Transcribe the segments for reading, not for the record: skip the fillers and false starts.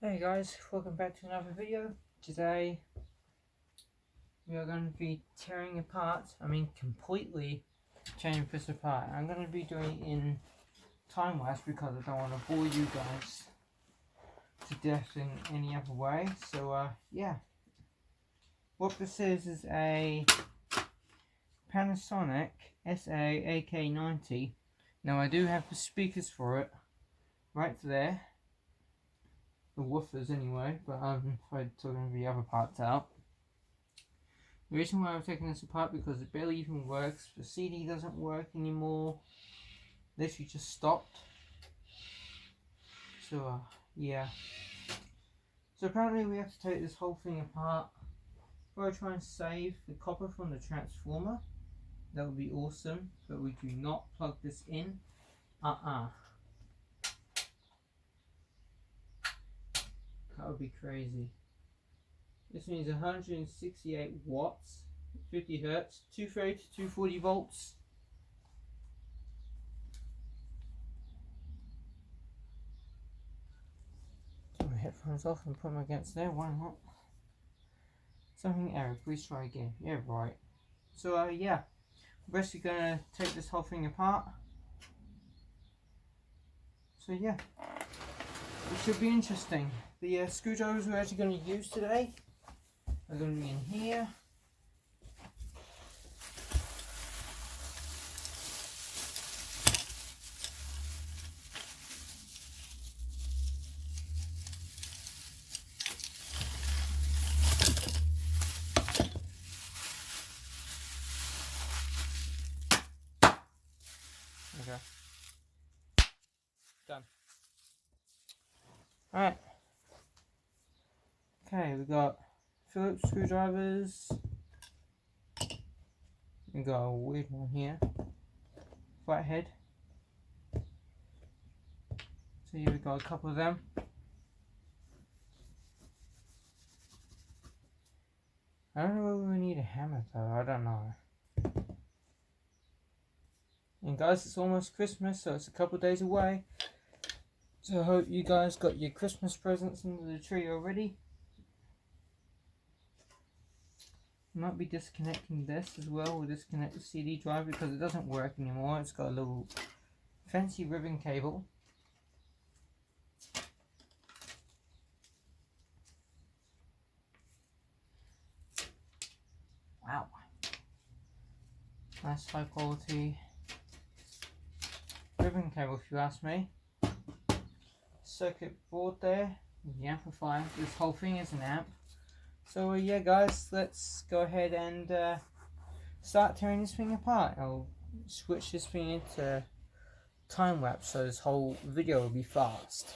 Hey guys, welcome back to another video. Today we are going to be completely tearing this apart. I'm going to be doing it in time-lapse because I don't want to bore you guys to death in any other way. So yeah, what this is a Panasonic SA-AK90. Now I do have the speakers for it right there. The woofers anyway, but I'm taking the other parts out. The reason why I'm taking this apart because it barely even works. The CD doesn't work anymore. Literally just stopped. So yeah. So apparently we have to take this whole thing apart. If I try and save the copper from the transformer, that would be awesome. But we do not plug this in. That would be crazy. This means 168 watts, 50 hertz, 230 to 240 volts. Take my headphones off and put them against there, why not? Something error, please try again. Yeah, right. So yeah, we're basically gonna take this whole thing apart. So yeah, it should be interesting. The screwdrivers we're actually going to use today are going to be in here. Okay. Done. Alright. Okay, we got Phillips screwdrivers. We got a weird one here. Flathead. So here we got a couple of them. I don't know whether we need a hammer though, I don't know. And guys, it's almost Christmas, so it's a couple of days away. So I hope you guys got your Christmas presents under the tree already. Might be disconnecting this as well. We'll disconnect the CD drive because it doesn't work anymore. It's got a little fancy ribbon cable. Wow. Nice high quality ribbon cable if you ask me. Circuit board there. The amplifier. This whole thing is an amp. So yeah guys, let's go ahead and start tearing this thing apart. I'll switch this thing into time-lapse so this whole video will be fast.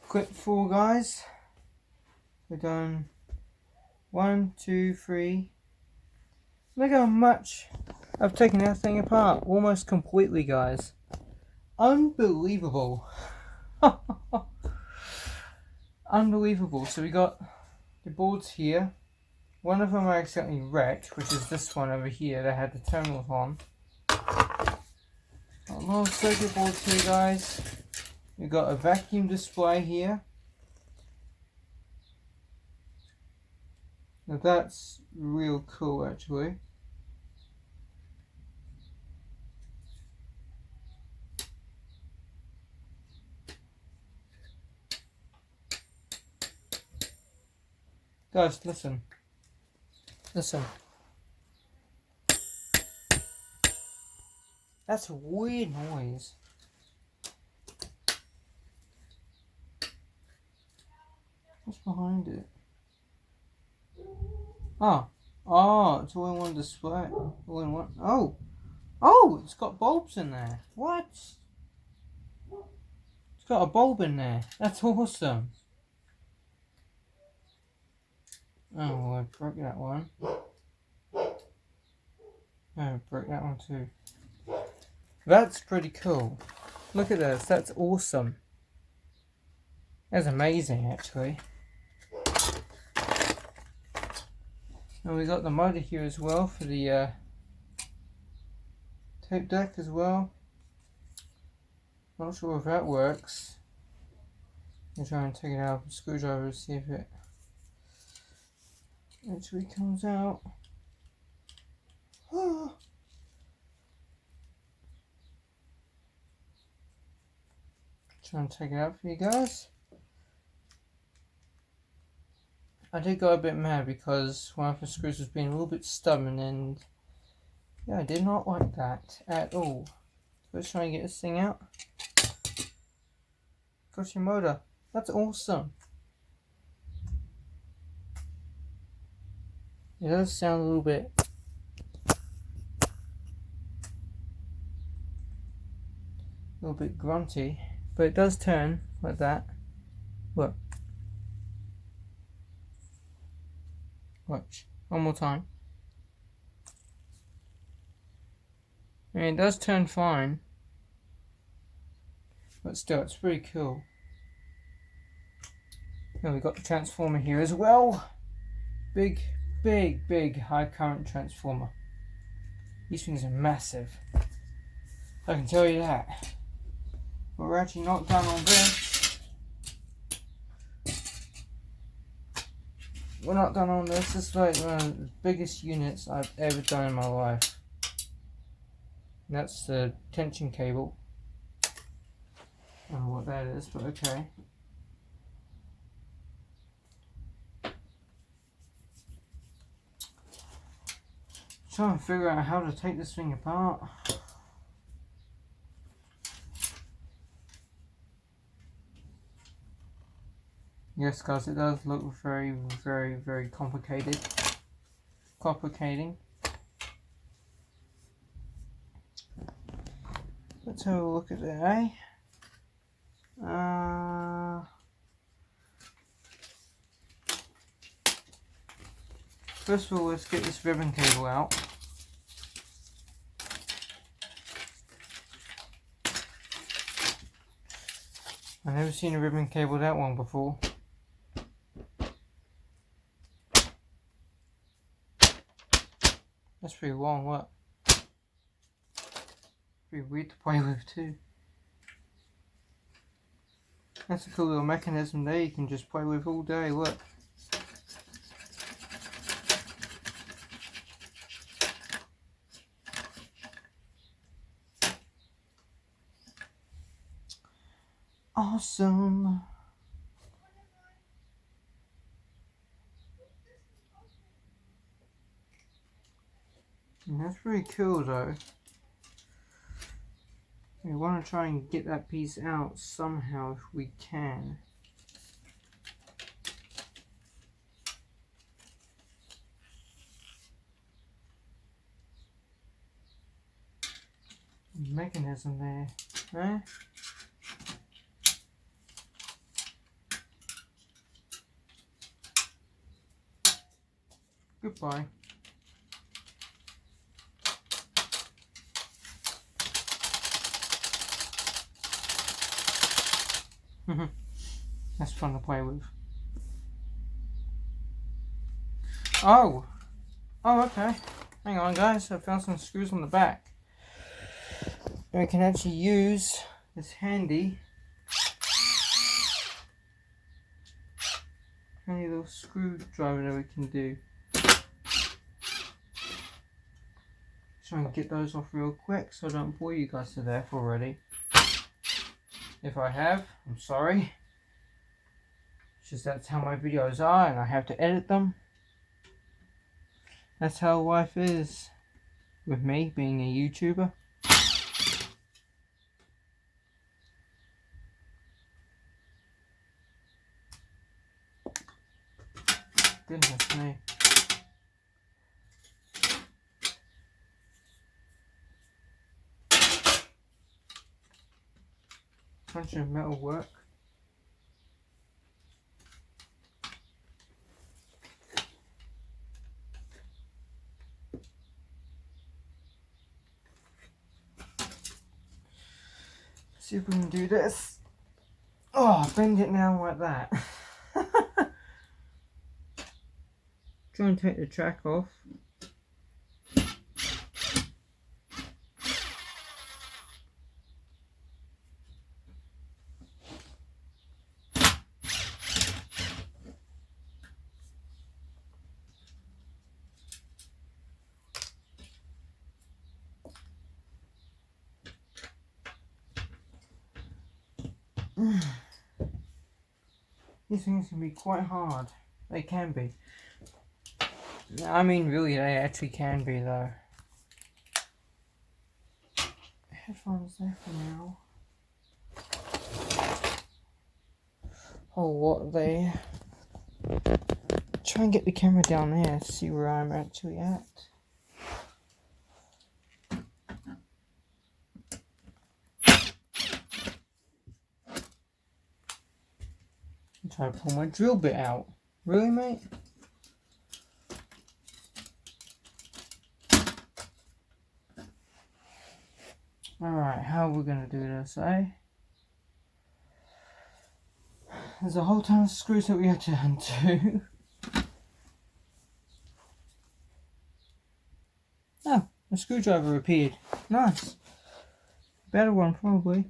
Quick fall guys. We're done 1, 2, 3. Look how much I've taken that thing apart. Almost completely guys. Unbelievable. Unbelievable. So we got the boards here. One of them I accidentally wrecked, which is this one over here that had the terminals on. Got a lot of circuit boards here guys. We've got a vacuum display here. Now that's real cool actually. Guys, listen. Listen. That's a weird noise. What's behind it? Oh, it's all in one display. All in one. Oh, it's got bulbs in there. What? It's got a bulb in there. That's awesome. Oh, well, I broke that one. I broke that one too. That's pretty cool. Look at this. That's awesome. That's amazing, actually. And we got the motor here as well for the tape deck as well. Not sure if that works. I'll try and take it out with a screwdriver to see if it actually comes out. Try and take it out for you guys. I did go a bit mad because one of the screws was being a little bit stubborn, and yeah, I did not like that at all. Let's try and get this thing out. Got your motor. That's awesome. It does sound a little bit grunty, but it does turn like that. Look. Watch. One more time. And it does turn fine. But still, it's pretty cool. And we've got the transformer here as well. Big high current transformer. These things are massive. I can tell you that. But we're actually not done on this. We're not done on this. This is like one of the biggest units I've ever done in my life. And that's the tension cable. I don't know what that is, but okay. Trying to figure out how to take this thing apart. Yes, guys, it does look very complicated. Complicating. Let's have a look at it, eh? First of all, let's get this ribbon cable out. I've never seen a ribbon cable that long before. That's pretty long, what? Pretty weird to play with too. That's a cool little mechanism there you can just play with all day, look. Awesome. And that's pretty cool though. We want to try and get that piece out somehow if we can. Mechanism there, eh? Goodbye. That's fun to play with. Oh, okay. Hang on, guys. I found some screws on the back. And we can actually use this handy little screwdriver that we can do. Try and get those off real quick so I don't bore you guys to death already. If I have, I'm sorry. It's just that's how my videos are and I have to edit them. That's how life is with me being a YouTuber. Goodness me. Bunch of metal work. See if we can do this. Oh, bend it now like that. Try and take the track off. These things can be quite hard. They can be. I mean, really, they actually can be, though. Headphones there for now. Oh, what there? Try and get the camera down there to see where I'm actually at. I'm trying to pull my drill bit out. Really, mate? Alright, how are we going to do this, eh? There's a whole ton of screws that we have to undo. Oh, a screwdriver appeared. Nice. Better one, probably.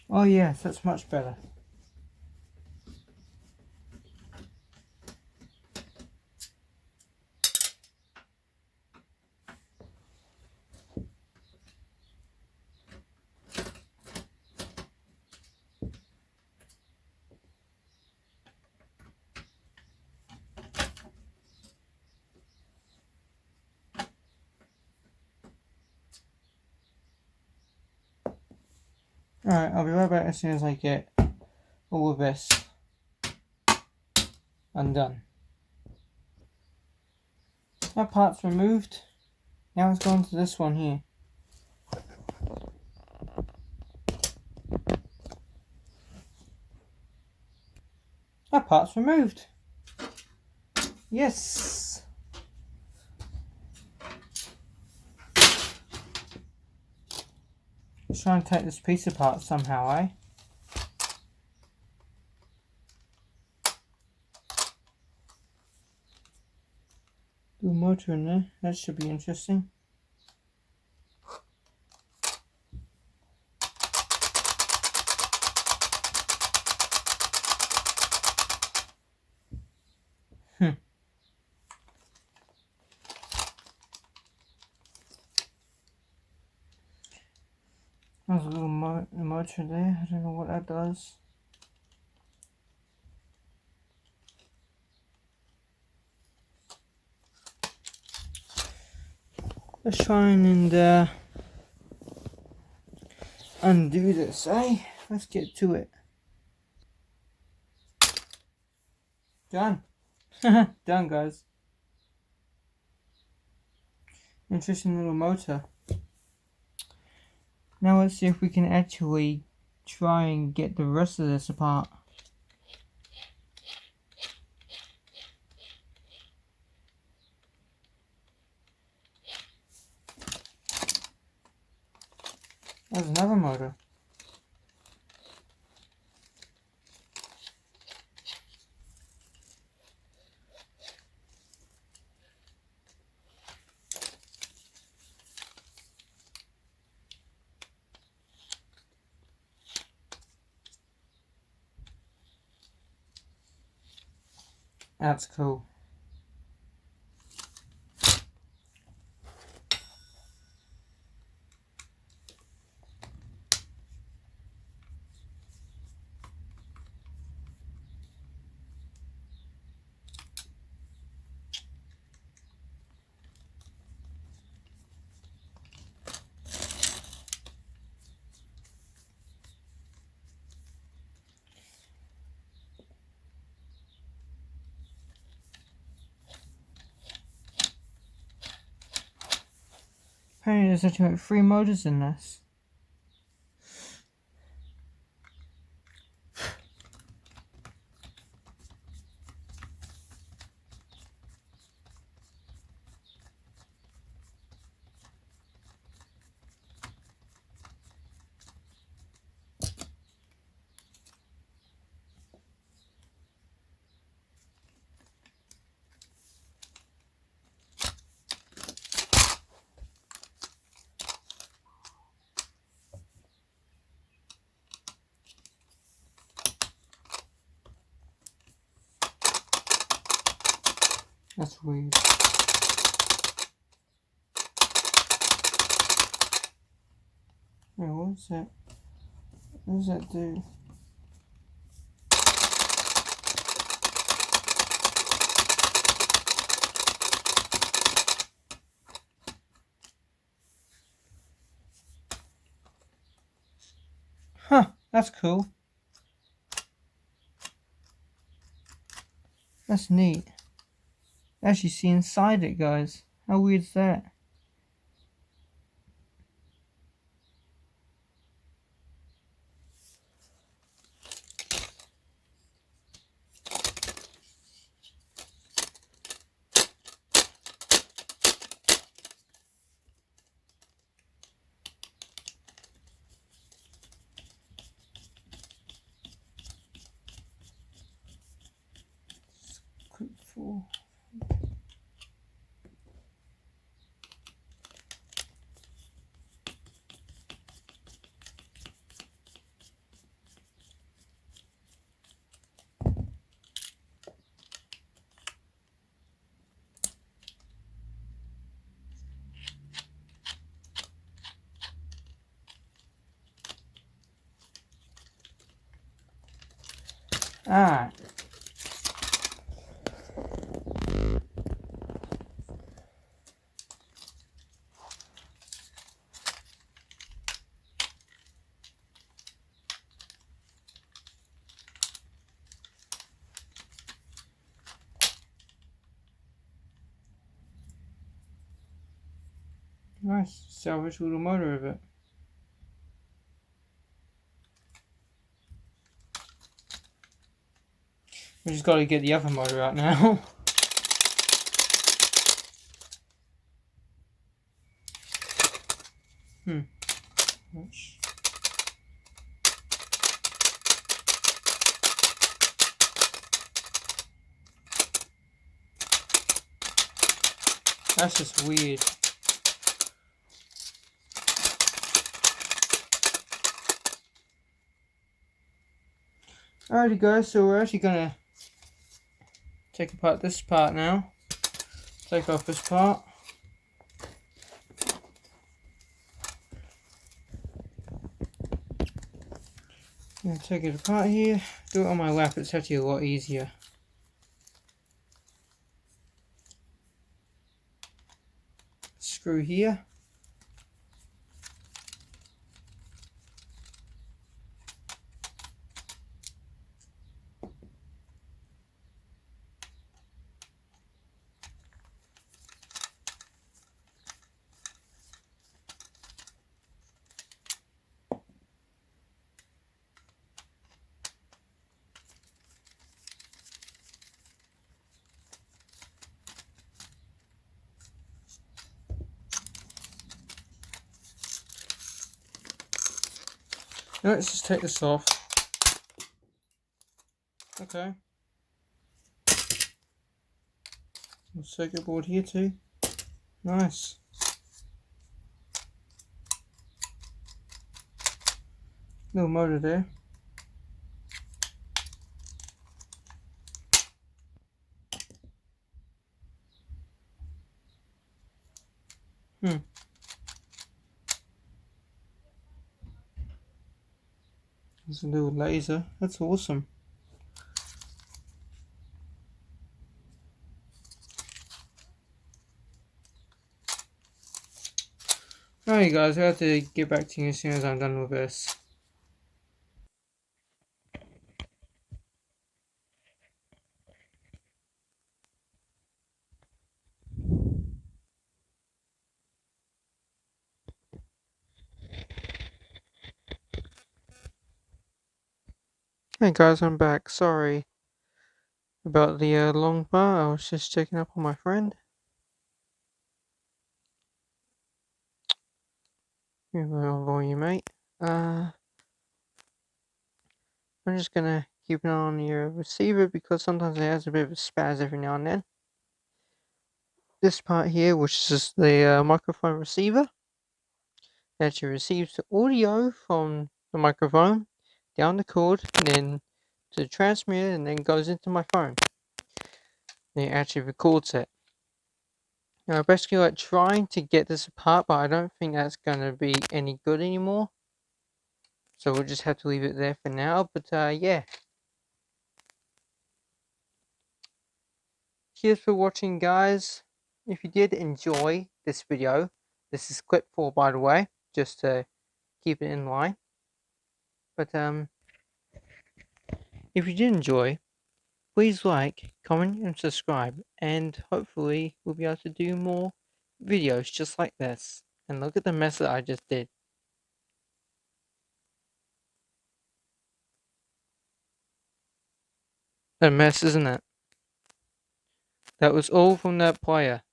Oh yes, that's much better. Alright, I'll be right back as soon as I get all of this undone. That part's removed. Now let's go on to this one here. That part's removed. Yes! Let's try and take this piece apart somehow, eh? Little motor in there, that should be interesting. There's a little motor there, I don't know what that does. Let's try and undo this, eh? Let's get to it. Done. Done, guys. Interesting little motor. Now let's see if we can actually try and get the rest of this apart. There's another motor. That's cool. apparently there's actually like 3 motors in this. That's weird. Wait, what's that? What does that do? Huh, that's cool. That's neat. Actually see inside it, guys. How weird is that? Quick for. Ah. Nice. Salvage little motor of it. We just got to get the other motor out now. Which... That's just weird. Alrighty guys, so we're actually gonna take apart this part now. Take off this part. I'm gonna take it apart here. Do it on my lap, it's actually a lot easier. Screw here. Now let's just take this off. Okay. Circuit board here too. Nice. Little motor there. There's a little laser. That's awesome. Alright guys, I have to get back to you as soon as I'm done with this. Hey guys, I'm back. Sorry about the long bar. I was just checking up on my friend. Give me a volume, mate. I'm just gonna keep an eye on your receiver because sometimes it has a bit of a spaz every now and then. This part here, which is the microphone receiver, actually receives the audio from the microphone down the cord, and then to the transmitter, and then goes into my phone. And it actually records it. Now, I'm basically like trying to get this apart, but I don't think that's gonna be any good anymore. So we'll just have to leave it there for now. But yeah. Cheers for watching, guys. If you did enjoy this video, this is clip 4, by the way, just to keep it in line. But if you did enjoy, please like, comment, and subscribe. And hopefully we'll be able to do more videos just like this. And look at the mess that I just did. A mess, isn't it? That was all from that player.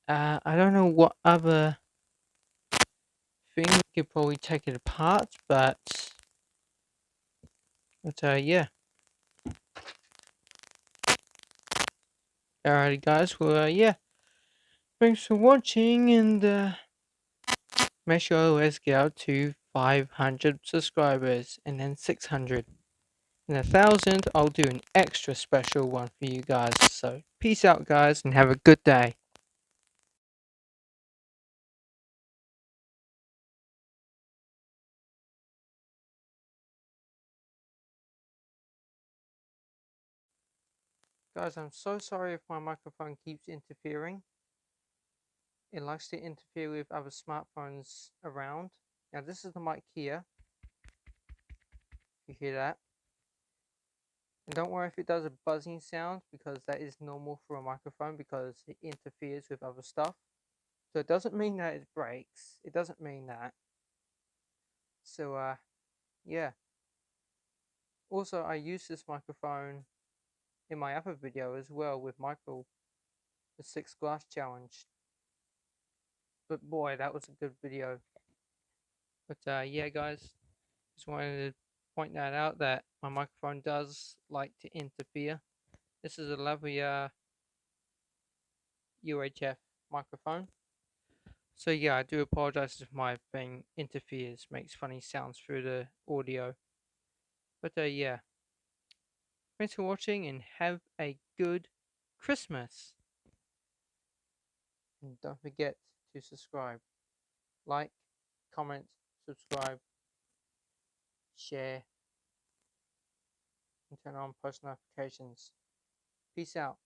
I don't know what other thing we could probably take it apart, but yeah. Alrighty, guys. Well, yeah. Thanks for watching, and make sure let's get out to 500 subscribers, and then 600. And 1,000, I'll do an extra special one for you guys. So, peace out, guys, and have a good day. Guys, I'm so sorry if my microphone keeps interfering. It likes to interfere with other smartphones around. Now, this is the mic here. You hear that? And don't worry if it does a buzzing sound, because that is normal for a microphone because it interferes with other stuff. So it doesn't mean that it breaks. It doesn't mean that. So yeah. Also, I use this microphone in my other video as well with Michael, the 6 glass challenge. But boy, that was a good video. But yeah, guys, just wanted to point that out, that my microphone does like to interfere. This is a lovely UHF microphone. So yeah, I do apologize if my thing interferes, makes funny sounds through the audio. But yeah, thanks for watching and have a good Christmas. And don't forget to subscribe, like, comment, subscribe, share, and turn on post notifications. Peace out.